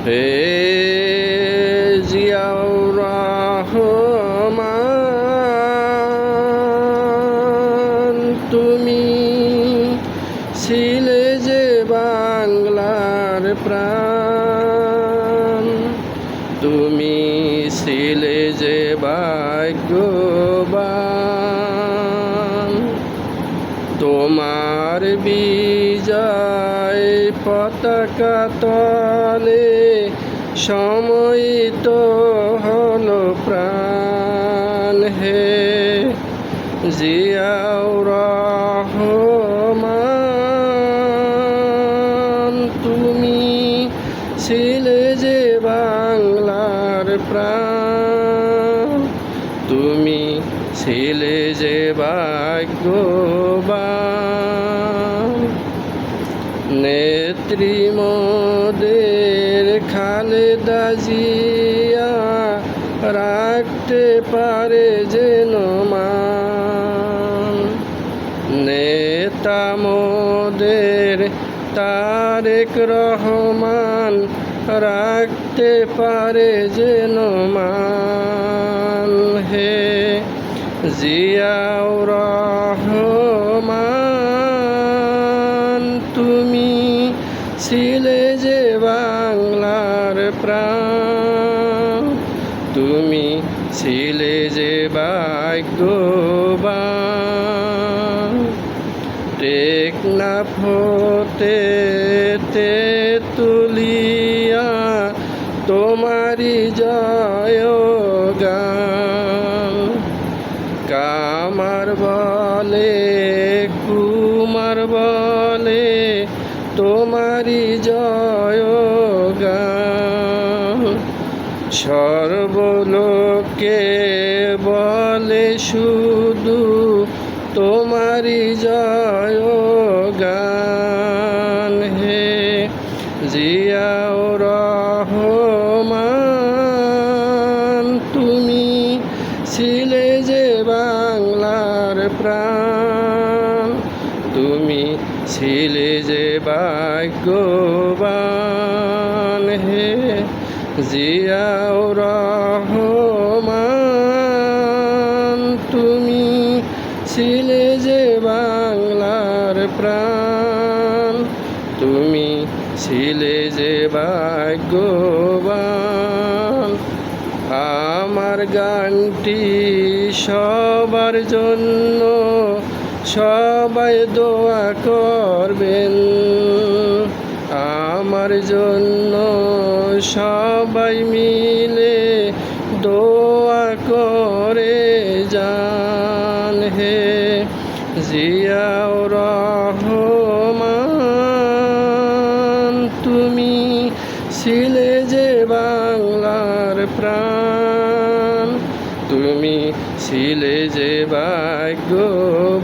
হে জিয়াউর রহমান, তুমি ছিলে যে বাংলার প্রাণ, তুমি ছিলে যে ভাগ্যবান। তোমার বিজয় পতাকা তলে সময়িত হলো প্রাণ। হে জিয়াউর রহমান, তুমি ছিলে যে বাংলার প্রাণ, তুমি ছিলে যে ভাগ্যবান। নেত্রী মোদের খালেদা জিয়া রাখতে পারে যেন মান, নেতা মোদের তারেক রহমান রাখতে পারে যেন মান। হে জিয়াউর রহমান, তুমি ছিলে যে বাংলার প্রাণ, তুমি ছিলে যে ভাগ্যবান। টেকনাফ হতে তেঁতুলিয়া তোমারি জয়গান, কামার বলে কুমার বলে তোমারি জয়গান। সর্বলোকে বলে শুধু তোমারি জয়গান। হে জিয়াউর রহমান, তুমি ছিলে যে বাংলার প্রাণ, তুমি ছিলে যে ভাগ্যবান। হে জিয়াউর রহমান, তুমি ছিলে যে বাংলার প্রাণ, তুমি ছিলে যে ভাগ্যবান। আমার গানটি সবার জন্য সবাই দোয়া করবেন, আমার জন্য সবাই মিলে দোয়া করে যান। হে জিয়াউর রহমান, তুমি ছিলে যে বাংলার প্রাণ, তুমি ছিলে যে ভাগ্যবান।